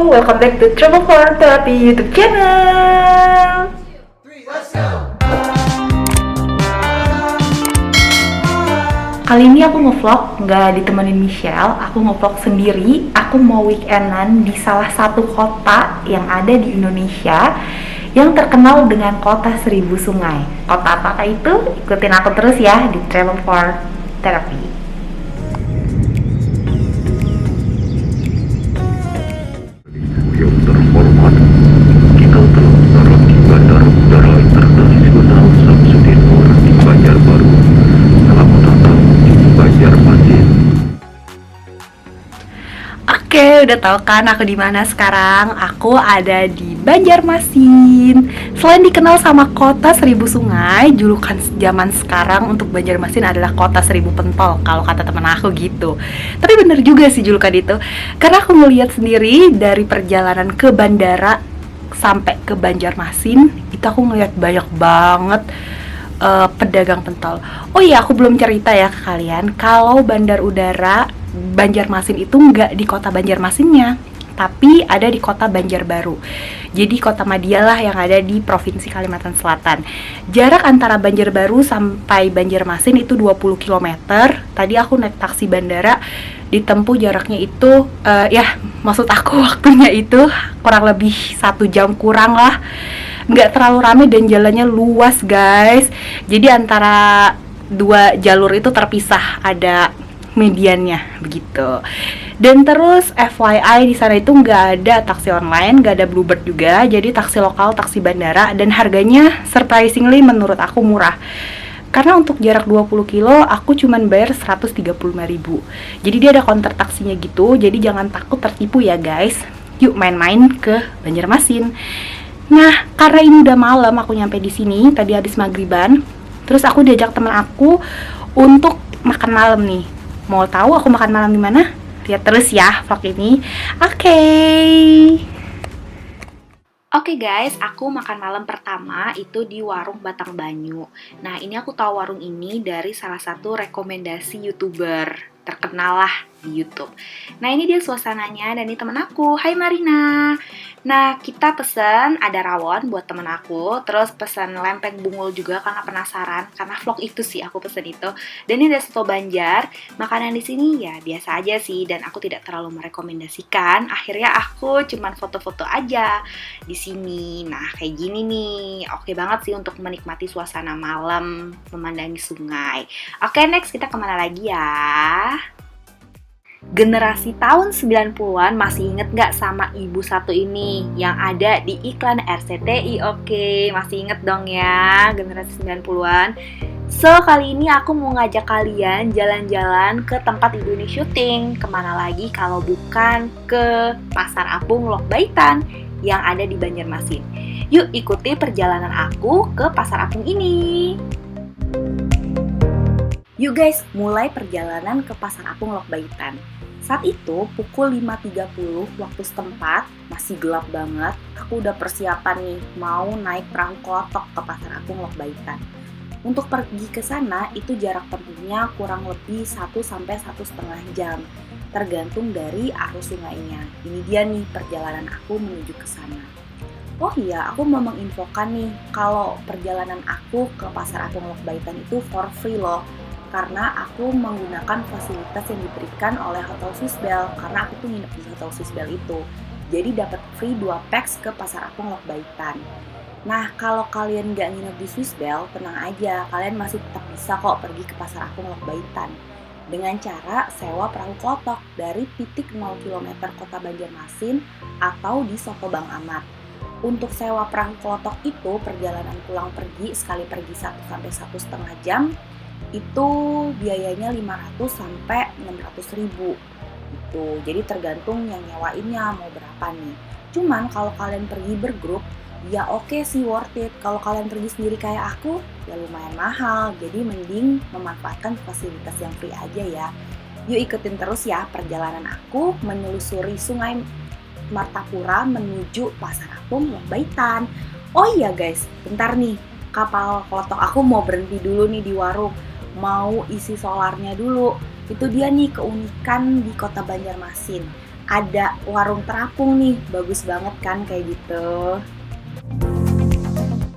welcome back to Travel for Therapy YouTube channel. Kali ini aku nge-vlog nggak ditemenin Michelle, aku nge-vlog sendiri. Aku mau weekendan di salah satu kota yang ada di Indonesia yang terkenal dengan kota seribu sungai. Kota apakah itu? Ikutin aku terus ya di Travel for Therapy. Yang terhormat, kita telah mendarat di Bandara Udara Internasional Samsudinur di Banjarbaru. Selamat datang di Banjarmasin. Oke, udah tahu kan aku di mana sekarang? Aku ada di Banjarmasin. Selain dikenal sama kota seribu sungai, julukan zaman sekarang untuk Banjarmasin adalah kota seribu pentol kalau kata teman aku gitu. Tapi bener juga sih julukan itu, karena aku ngeliat sendiri dari perjalanan ke bandara sampai ke Banjarmasin, itu aku ngeliat banyak banget pedagang pentol. Oh iya, aku belum cerita ya ke kalian kalau bandar udara Banjarmasin itu nggak di kota Banjarmasinnya, tapi ada di kota Banjarbaru. Jadi kota Madia lah yang ada di Provinsi Kalimantan Selatan. Jarak antara Banjarbaru sampai Banjarmasin itu 20 km. Tadi aku naik taksi bandara, ditempuh jaraknya itu, maksud aku waktunya itu kurang lebih 1 jam kurang lah. Nggak terlalu ramai dan jalannya luas guys. Jadi antara dua jalur itu terpisah, ada mediannya begitu. Dan terus FYI di sana itu nggak ada taksi online, nggak ada Bluebird juga, jadi taksi lokal, taksi bandara, dan harganya surprisingly menurut aku murah. Karena untuk jarak 20 kilo aku cuman bayar 135.000. Jadi dia ada counter taksinya gitu, jadi jangan takut tertipu ya guys. Yuk main-main ke Banjarmasin. Nah, karena ini udah malam aku nyampe di sini tadi habis maghriban. Terus aku diajak teman aku untuk makan malam nih. Mau tahu aku makan malam di mana? Lihat terus ya vlog ini. Oke guys, aku makan malam pertama itu di warung Batang Banyu. Nah, ini aku tahu warung ini dari salah satu rekomendasi YouTuber terkenal lah di YouTube. Nah, ini dia suasananya dan ini temen aku. Hai Marina. Nah, kita pesen ada rawon buat temen aku, terus pesen lempeng bungul juga karena penasaran, karena vlog itu sih aku pesen itu. Dan ini ada soto Banjar. Makanan di sini ya biasa aja sih dan aku tidak terlalu merekomendasikan. Akhirnya aku cuman foto-foto aja di sini. Nah, kayak gini nih. Oke banget sih untuk menikmati suasana malam memandangi sungai. Oke, next kita kemana lagi ya? Generasi tahun 90-an masih inget gak sama ibu satu ini yang ada di iklan RCTI? Oke, masih inget dong ya generasi 90-an. So, kali ini aku mau ngajak kalian jalan-jalan ke tempat ibu ini syuting. Kemana lagi kalau bukan ke Pasar Apung Lok Baitan yang ada di Banjarmasin. Yuk ikuti perjalanan aku ke Pasar Apung ini. Yuk guys, mulai perjalanan ke Pasar Apung Lok Baitan. Saat itu pukul 5.30 waktu setempat, masih gelap banget. Aku udah persiapan nih, mau naik perahu klotok ke Pasar Apung Lok Baitan. Untuk pergi ke sana itu jarak tempuhnya kurang lebih 1-1,5 jam, tergantung dari arus sungainya. Ini dia nih perjalanan aku menuju ke sana. Oh iya, aku mau menginfokan nih, kalau perjalanan aku ke Pasar Apung Lok Baitan itu for free loh. Karena aku menggunakan fasilitas yang diberikan oleh Hotel Swissbell, karena aku tuh nginep di Hotel Swissbell itu. Jadi dapat free 2 packs ke Pasar Apung Lok Baitan. Nah, kalau kalian nggak nginep di Swissbell, tenang aja, kalian masih tetap bisa kok pergi ke Pasar Apung Lok Baitan dengan cara sewa perahu klotok dari titik 0 km kota Banjarmasin atau di Soto Bang Ahmad. Untuk sewa perahu klotok itu perjalanan pulang pergi sekali pergi 1-1,5 jam itu biayanya 500 sampai 600 ribu gitu. Jadi tergantung yang nyewainnya mau berapa nih. Cuman kalau kalian pergi bergrup ya oke sih worth it. Kalau kalian pergi sendiri kayak aku ya lumayan mahal. Jadi mending memanfaatkan fasilitas yang free aja ya. Yuk ikutin terus ya perjalanan aku menelusuri Sungai Martapura menuju Pasar Apung Lok Baitan. Oh iya guys, bentar nih, kapal klotok aku mau berhenti dulu nih di warung, mau isi solarnya dulu. Itu dia nih keunikan di kota Banjarmasin. ada warung terapung nih, bagus banget kan kayak gitu.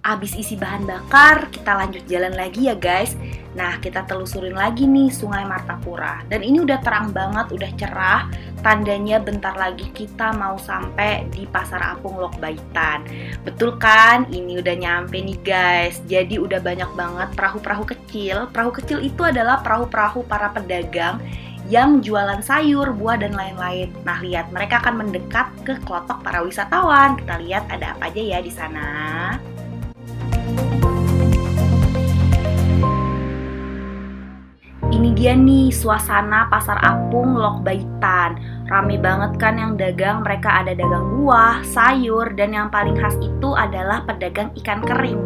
Abis isi bahan bakar, kita lanjut jalan lagi ya guys. Nah, kita telusurin lagi nih Sungai Martapura. Dan ini udah terang banget, udah cerah. Tandanya bentar lagi kita mau sampai di Pasar Apung Lok Baitan. Betul kan? Ini udah nyampe nih guys. Jadi udah banyak banget perahu-perahu kecil. Perahu kecil itu adalah perahu-perahu para pedagang yang jualan sayur, buah, dan lain-lain. Nah, lihat, mereka akan mendekat ke klotok para wisatawan. Kita lihat ada apa aja ya di sana. Ini dia nih suasana Pasar Apung Lok Baitan. Rame banget kan yang dagang, mereka ada dagang buah, sayur, dan yang paling khas itu adalah pedagang ikan kering.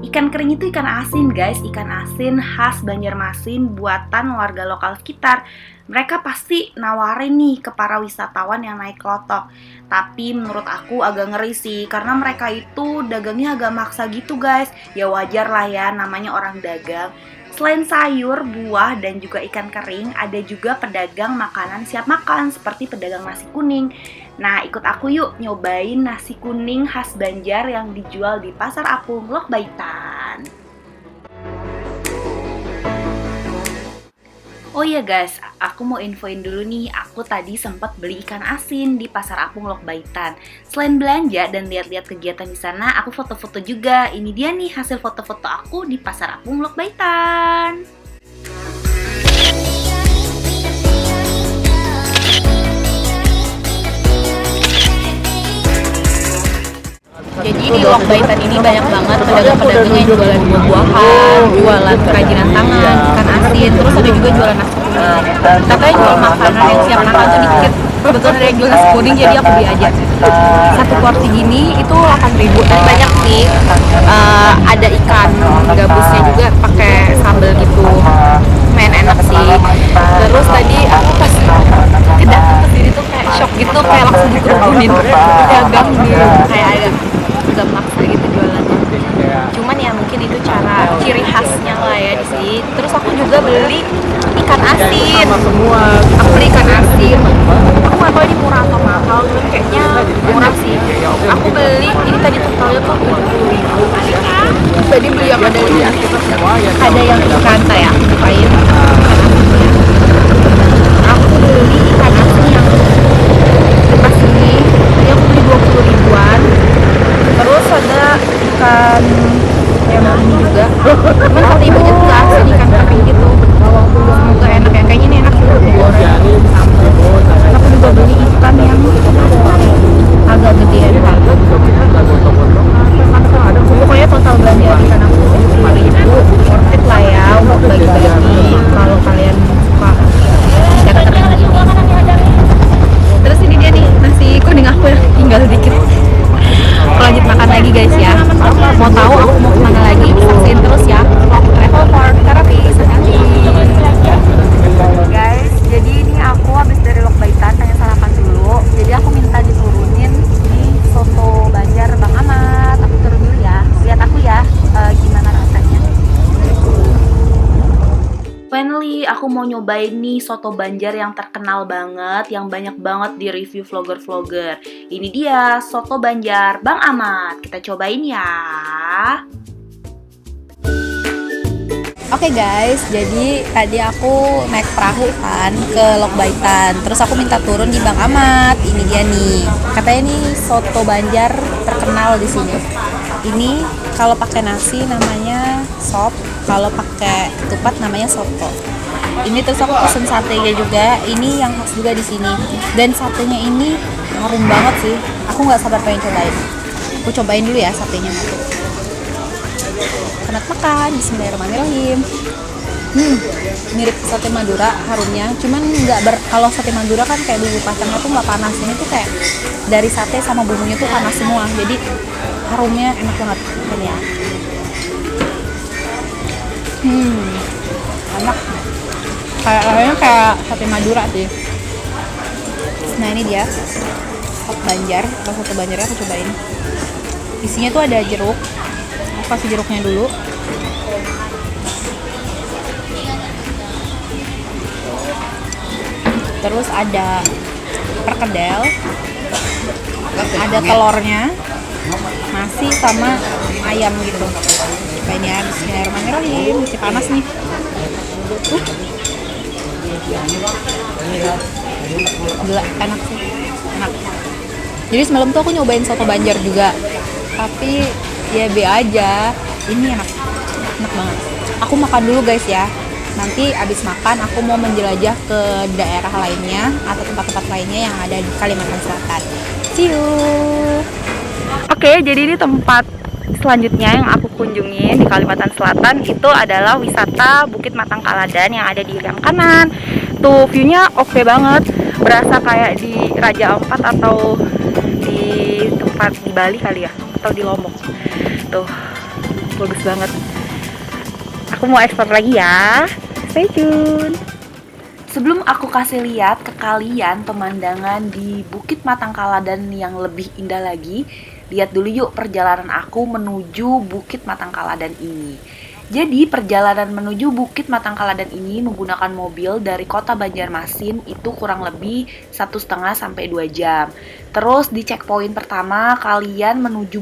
Ikan kering itu ikan asin guys, ikan asin khas Banjarmasin buatan warga lokal sekitar. Mereka pasti nawarin nih ke para wisatawan yang naik klotok. Tapi menurut aku agak ngeri sih, karena mereka itu dagangnya agak maksa gitu guys. Ya wajar lah ya, namanya orang dagang. Selain sayur, buah, dan juga ikan kering, ada juga pedagang makanan siap makan seperti pedagang nasi kuning. Nah, ikut aku yuk nyobain nasi kuning khas Banjar yang dijual di Pasar Apung Lok Baitan. Oh iya guys, aku mau infoin dulu nih, aku tadi sempat beli ikan asin di Pasar Apung Lok Baitan. Selain belanja dan lihat-lihat kegiatan di sana, aku foto-foto juga. Ini dia nih hasil foto-foto aku di Pasar Apung Lok Baitan. Jadi di Lok Baitan ini banyak banget pedagang-pedagang yang jualan buah-buahan, jualan kerajinan tangan, ikan asin, terus ada juga jualan nasi kuning. Katanya jual makanan yang siap makan tuh dikit. Kebetulan ada yang jual nasi kuning, jadi aku beli aja. Satu porsi gini itu 8.000, tapi banyak sih. Ada ikan gabusnya juga pakai sambal gitu, main enak sih. Terus tadi aku pas kedatang ke sini tuh kayak shock gitu, kayak langsung dikerukunin pedagang gitu, kayak agak maksa gitu jualannya. Cuman ya mungkin itu cara ciri khasnya lah ya di sini. Terus aku juga beli ikan asin. Aku beli ikan asin. Aku nggak tahu ini murah atau mahal, cuman kayaknya murah sih. Aku beli ini tadi totalnya tuh 70.000. Tadi beli yang ada yang ikan saya bukain. Aku beli ikan asin yang pas ini. Ini aku beli 20 ribuan. Terus ada ikan yang ini juga. Cuman kata ibunya tuh gak asin, ikan kering gitu. Semoga enak ya. Kayaknya ini enak sih untuk digoreng sambal. Aku juga beli ikan yang agak gedean banget. Pokoknya total belanja ikan aku 70.000. Worth it lah ya untuk bagi-bagi kalau kalian suka ikan kering gini. Terus ini dia nih nasi kuning aku ya, tinggal dikit. Lanjut makan lagi guys ya. Mau tahu aku mau kemana lagi? Saksiin terus ya vlog travel for therapy sekali. Guys, jadi ini aku habis dari Lok Baitan pengen sarapan dulu. Jadi aku minta diturunin di soto Banjar Bang Ahmad. Aku turun dulu ya. Lihat aku ya gimana rasanya. Finally, aku mau nyobain nih soto Banjar yang terkenal banget, yang banyak banget di review vlogger-vlogger. Ini dia, soto Banjar Bang Ahmad. Kita cobain ya. Oke guys, jadi tadi aku naik perahu kan ke Lok Baitan. Terus aku minta turun di Bang Ahmad. Ini dia nih. Katanya nih soto Banjar terkenal di sini. Ini kalau pakai nasi namanya sop, kalau pakai ketupat namanya soto. Ini terus aku pesen satenya juga. Ini yang khas juga di sini. Dan satenya ini harum banget sih. Aku nggak sabar pengen cobain. Aku cobain dulu ya satenya. Selamat makan. Bismillahirrahmanirrahim. Mirip sate Madura harumnya. Cuman kalau sate Madura kan kayak bumbu kacangnya tuh nggak panas. Ini tuh kayak dari sate sama bumbunya tuh panas semua. Jadi harumnya enak banget. Ini ya. Enak. Kayaknya kayak sate Madura sih. Nah ini dia sop Banjar. Kalau soto Banjarnya aku cobain. Isinya tuh ada jeruk. Aku kasih jeruknya dulu. Terus ada perkedel, ada telurnya, nasi sama ayam gitu. Coba ini ya, bismillahirrahmanirrahim. Masih panas nih. Gila, enak sih, enak. Jadi semalam tuh aku nyobain soto Banjar juga, tapi ya be aja. Ini enak, enak banget. Aku makan dulu guys ya. Nanti abis makan aku mau menjelajah ke daerah lainnya atau tempat-tempat lainnya yang ada di Kalimantan Selatan. See you. Oke, jadi ini tempat selanjutnya yang aku kunjungin di Kalimantan Selatan itu adalah wisata Bukit Matang Kaladan yang ada di Riam Kanan. Tuh view-nya oke banget, berasa kayak di Raja Ampat atau di tempat di Bali kali ya, atau di Lombok. Tuh, bagus banget. Aku mau explore lagi ya. Stay tune. Sebelum aku kasih lihat ke kalian pemandangan di Bukit Matang Kaladan yang lebih indah lagi, lihat dulu yuk perjalanan aku menuju Bukit Matang Kaladan ini. Jadi perjalanan menuju Bukit Matang Kaladan ini menggunakan mobil dari kota Banjarmasin itu kurang lebih 1,5 sampai 2 jam. Terus di checkpoint pertama kalian menuju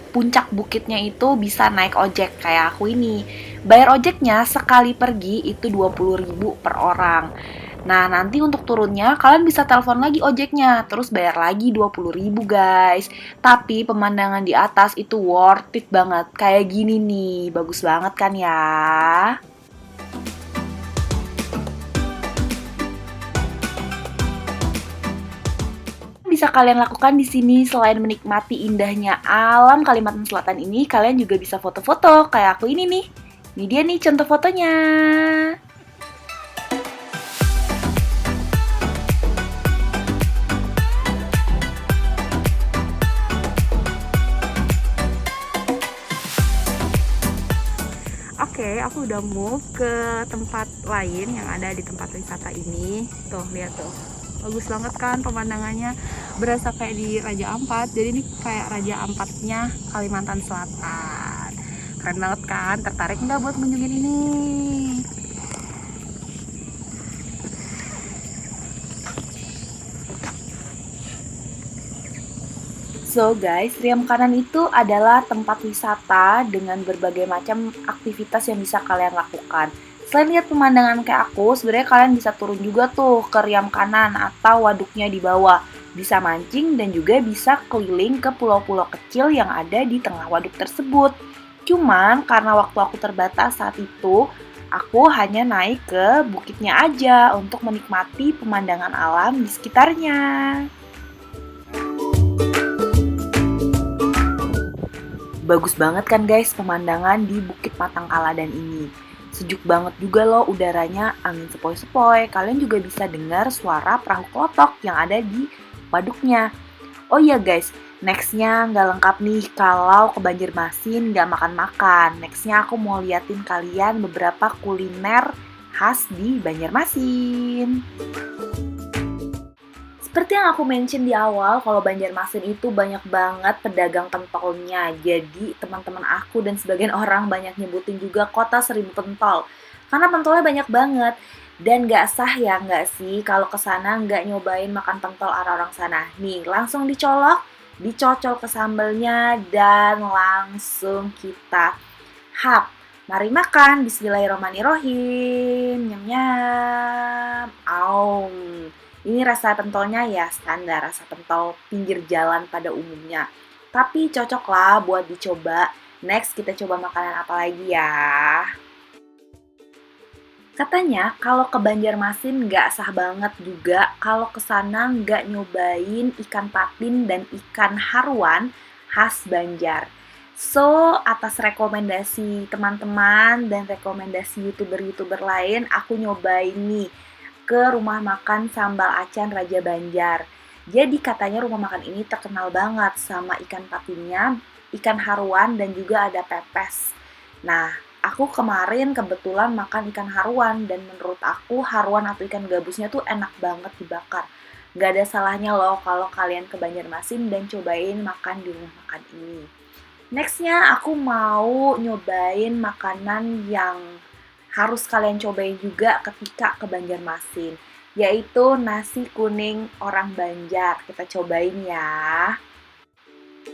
puncak bukitnya itu bisa naik ojek kayak aku ini. Bayar ojeknya sekali pergi itu 20.000 per orang. Nah, nanti untuk turunnya kalian bisa telepon lagi ojeknya, terus bayar lagi 20.000 guys. Tapi pemandangan di atas itu worth it banget. Kayak gini nih, bagus banget kan ya? Bisa kalian lakukan di sini selain menikmati indahnya alam Kalimantan Selatan ini, kalian juga bisa foto-foto kayak aku ini nih. Ini dia nih contoh fotonya. Oke, aku udah move ke tempat lain yang ada di tempat wisata ini. Tuh, lihat tuh. Bagus banget kan pemandangannya. Berasa kayak di Raja Ampat. Jadi ini kayak Raja Ampatnya Kalimantan Selatan. Keren banget kan? Tertarik nggak buat mengunjungin ini? So guys, Riam Kanan itu adalah tempat wisata dengan berbagai macam aktivitas yang bisa kalian lakukan. Selain lihat pemandangan kayak aku, sebenarnya kalian bisa turun juga tuh ke Riam Kanan atau waduknya di bawah. Bisa mancing dan juga bisa keliling ke pulau-pulau kecil yang ada di tengah waduk tersebut. Cuman karena waktu aku terbatas saat itu, aku hanya naik ke bukitnya aja untuk menikmati pemandangan alam di sekitarnya. Bagus banget kan guys pemandangan di Bukit Matang Kaladan ini. Sejuk banget juga loh udaranya, angin sepoi-sepoi. Kalian juga bisa dengar suara perahu klotok yang ada di waduknya. Oh iya guys, nextnya nggak lengkap nih kalau ke Banjarmasin nggak makan-makan. Nextnya aku mau liatin kalian beberapa kuliner khas di Banjarmasin. Seperti yang aku mention di awal, kalau Banjarmasin itu banyak banget pedagang pentolnya. Jadi teman-teman aku dan sebagian orang banyak nyebutin juga kota 1000 pentol. Karena pentolnya banyak banget. Dan gak sah ya gak sih kalau kesana gak nyobain makan pentol orang-orang sana. Nih langsung dicolok, dicocol ke sambelnya dan langsung kita hap. Mari makan, bismillahirrahmanirrahim. Nyam-nyam. Aum. Ini rasa pentolnya ya standar, rasa pentol pinggir jalan pada umumnya. Tapi cocok lah buat dicoba. Next kita coba makanan apa lagi ya. Katanya kalau ke Banjarmasin nggak sah banget juga kalau kesana nggak nyobain ikan patin dan ikan haruan khas Banjar. So, atas rekomendasi teman-teman dan rekomendasi youtuber-youtuber lain, aku nyobain nih ke rumah makan Sambal Acan Raja Banjar. Jadi katanya rumah makan ini terkenal banget sama ikan patinnya, ikan haruan dan juga ada pepes. Nah, aku kemarin kebetulan makan ikan haruan dan menurut aku haruan atau ikan gabusnya tuh enak banget dibakar. Gak ada salahnya loh kalau kalian ke Banjarmasin dan cobain makan di rumah makan ini. Nextnya aku mau nyobain makanan yang harus kalian cobain juga ketika ke Banjarmasin. yaitu nasi kuning orang Banjar. Kita cobain ya.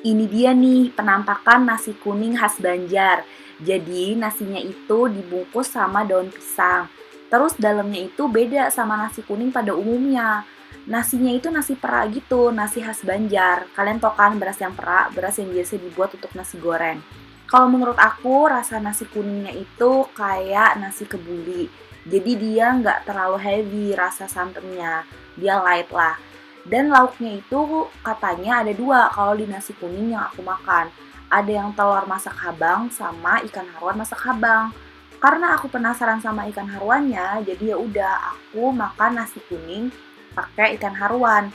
Ini dia nih penampakan nasi kuning khas Banjar. Jadi nasinya itu dibungkus sama daun pisang. Terus dalamnya itu beda sama nasi kuning pada umumnya. Nasinya itu nasi perak gitu, nasi khas Banjar. Kalian tau kan beras yang perak, beras yang biasa dibuat untuk nasi goreng. Kalau menurut aku rasa nasi kuningnya itu kayak nasi kebuli. Jadi dia nggak terlalu heavy rasa santannya, dia light lah. Dan lauknya itu katanya ada dua kalau di nasi kuning yang aku makan. Ada yang telur masak habang sama ikan haruan masak habang. Karena aku penasaran sama ikan haruannya, jadi ya udah aku makan nasi kuning pakai ikan haruan.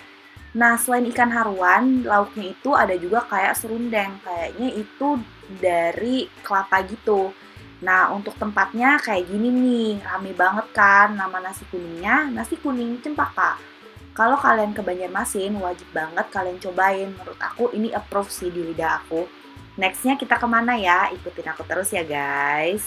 Nah, selain ikan haruan, lauknya itu ada juga kayak serundeng. Kayaknya itu dari kelapa gitu. Nah, untuk tempatnya kayak gini nih, rame banget kan nama nasi kuningnya, nasi kuning Cempaka. Kalau kalian ke Banjarmasin, wajib banget kalian cobain. Menurut aku ini approve sih di lidah aku. Nextnya kita kemana ya? Ikutin aku terus ya guys.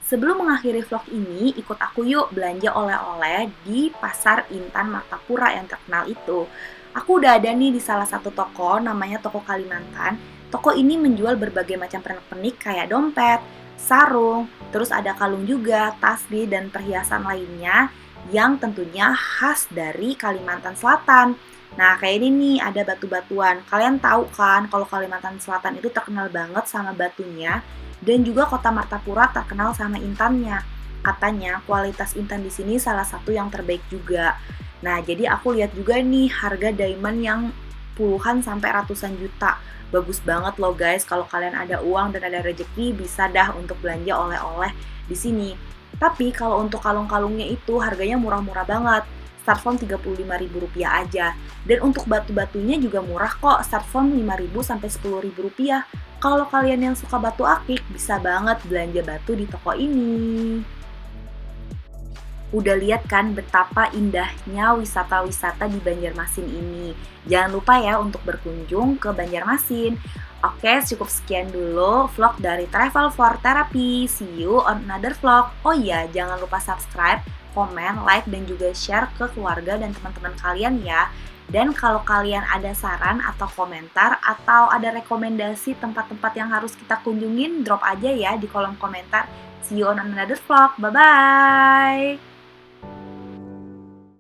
Sebelum mengakhiri vlog ini, ikut aku yuk belanja oleh-oleh di Pasar Intan Martapura yang terkenal itu. Aku udah ada nih di salah satu toko, namanya Toko Kalimantan. Toko ini menjual berbagai macam pernak-pernik kayak dompet, sarung, terus ada kalung juga, tasbih, dan perhiasan lainnya yang tentunya khas dari Kalimantan Selatan. Nah, kayak ini nih ada batu-batuan. Kalian tahu kan kalau Kalimantan Selatan itu terkenal banget sama batunya dan juga kota Martapura terkenal sama intannya. Katanya kualitas intan di sini salah satu yang terbaik juga. Nah, jadi aku lihat juga nih harga diamond yang puluhan sampai ratusan juta. Bagus banget loh guys, kalau kalian ada uang dan ada rezeki bisa dah untuk belanja oleh-oleh di sini. Tapi kalau untuk kalung-kalungnya itu harganya murah-murah banget. Start from Rp35.000 aja. Dan untuk batu-batunya juga murah kok, start from Rp5.000 sampai Rp10.000. Kalau kalian yang suka batu akik, bisa banget belanja batu di toko ini. Udah lihat kan betapa indahnya wisata-wisata di Banjarmasin ini. Jangan lupa ya untuk berkunjung ke Banjarmasin. Oke, cukup sekian dulu vlog dari Travel for Therapy. See you on another vlog. Oh iya, jangan lupa subscribe, komen, like, dan juga share ke keluarga dan teman-teman kalian ya. Dan kalau kalian ada saran atau komentar atau ada rekomendasi tempat-tempat yang harus kita kunjungin, drop aja ya di kolom komentar. See you on another vlog. Bye-bye!